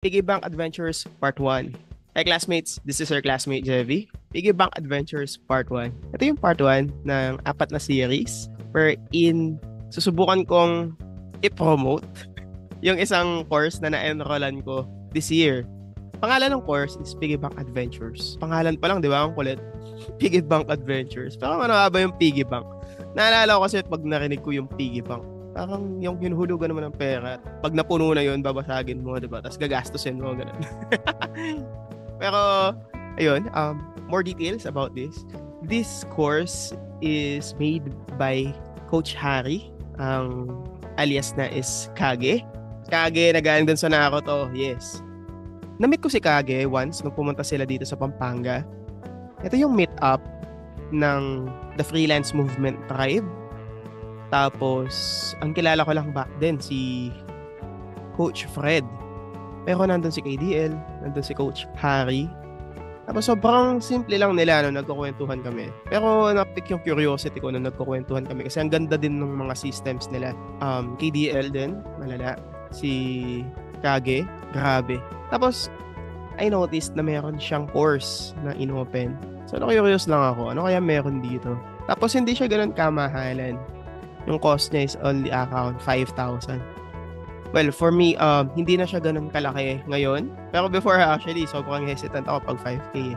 Piggy Bank Adventures Part 1. Hi classmates, this is your classmate Jevy. Piggy Bank Adventures Part 1. Ito yung Part 1 ng 4 na series wherein susubukan kong i-promote yung isang course na na-enrollan ko this year. Pangalan ng course is Piggy Bank Adventures. Pangalan pa lang, di ba? Ang kulit. Piggy Bank Adventures. Pero ano nga ba yung Piggy Bank? Naalala ko kasi pag narinig ko yung Piggy Bank, parang yung hinuhulugan naman ng pera. Pag napuno na yun, babasagin mo, diba? Tapos gagastusin mo, ganun. Pero, ayun, more details about this. This course is made by Coach Harry, alias na is Kage. Kage, nagaling dun sa Naruto, yes. Na-meet ko si Kage once nung pumunta sila dito sa Pampanga. Ito yung meet-up ng The Freelance Movement Tribe. Tapos, ang kilala ko lang back then, si Coach Fred. Pero nandun si KDL, nandun si Coach Harry. Tapos sobrang simple lang nila nung nagkukwentuhan kami. Pero napick yung curiosity ko nung nagkukwentuhan kami kasi ang ganda din ng mga systems nila. KDL din, malala. Si Kage, grabe. Tapos, I noticed na meron siyang course na inopen. So, curious lang ako, ano kaya meron dito? Tapos, hindi siya ganun kamahalan. Yung cost niya is only around 5,000. Well, for me, hindi na siya ganun kalaki ngayon. Pero before actually, sobrang hesitant ako pag 5K.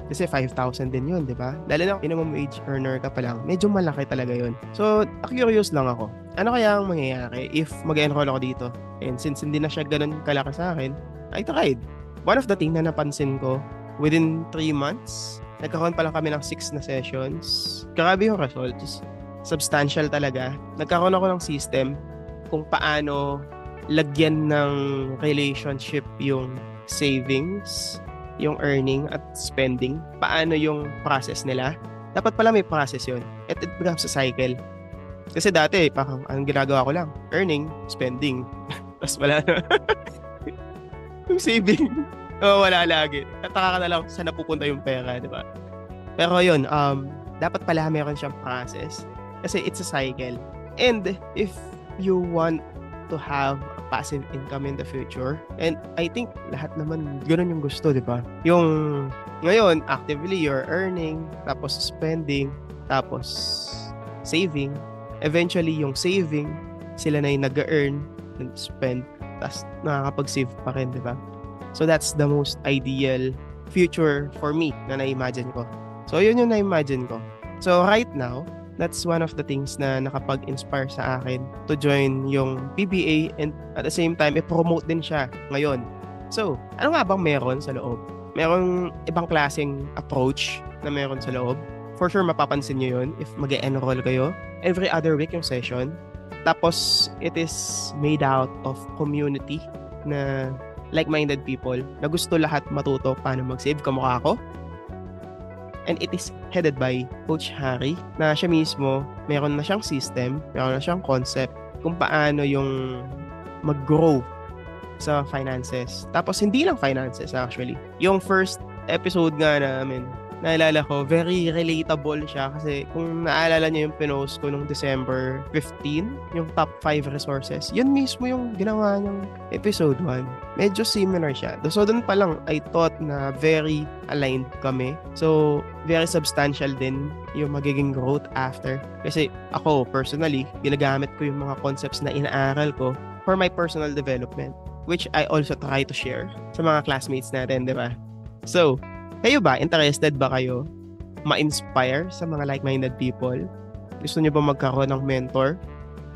Kasi 5,000 din yun, di ba? Lalo na minimum wage earner ka pa lang, medyo malaki talaga yun. So, curious lang ako. Ano kaya ang mangyayari if mag-enroll ako dito? And since hindi na siya ganun kalaki sa akin, I tried. One of the things na napansin ko, within 3 months, nagkaroon pa lang kami ng 6 na sessions. Grabe yung results. Substantial talaga. Nagkaroon ako ng system kung paano lagyan ng relationship yung savings, yung earning at spending. Paano yung process nila. Dapat pala may process yun. It becomes a cycle. Kasi dati, parang ang ginagawa ko lang, earning, spending. Tapos wala na. Yung saving, wala lagi. Tataka ka na lang saan napupunta yung pera, di ba? Pero yun, dapat pala meron siyang process. Kasi it's a cycle. And if you want to have a passive income in the future, and I think lahat naman ganoon yung gusto, di ba? Yung ngayon, actively you're earning, tapos spending, tapos saving. Eventually, yung saving, sila na yung nag-earn, spend, tapos nakakapag-save pa rin, di ba? So that's the most ideal future for me na na-imagine ko. So yun yung na-imagine ko. So right now, that's one of the things na nakapag-inspire sa akin to join yung PBA and at the same time, i-promote din siya ngayon. So, ano nga bang meron sa loob? Merong ibang klaseng approach na meron sa loob. For sure, mapapansin nyo yun if mag-enroll kayo. Every other week yung session. Tapos, it is made out of community na like-minded people na gusto lahat matuto paano mag-save, kamukha ko. And it is headed by Coach Harry na siya mismo, meron na siyang system, meron na siyang concept kung paano yung mag-grow sa finances. Tapos hindi lang finances actually. Yung first episode nga namin, naalala ko, very relatable siya kasi kung naalala niyo yung pinost ko nung December 15, yung top 5 resources, yun mismo yung ginawa niyang episode 1. Medyo similar siya. So, doon pa lang, I thought na very aligned kami. So, very substantial din yung magiging growth after. Kasi ako, personally, ginagamit ko yung mga concepts na inaaral ko for my personal development, which I also try to share sa mga classmates natin, di ba? So, kayo ba? Interested ba kayo ma-inspire sa mga like-minded people? Gusto niyo ba magkaroon ng mentor?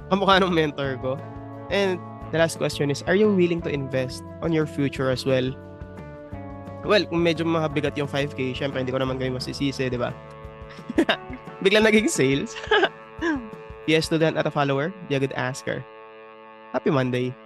Kamukha ng mentor ko. And the last question is, are you willing to invest on your future as well? Well, kung medyo mabigat yung 5K, syempre hindi ko naman kayo masisisi, di ba? Biglang naging sales. Be a student at a follower, be a good asker. Happy Monday!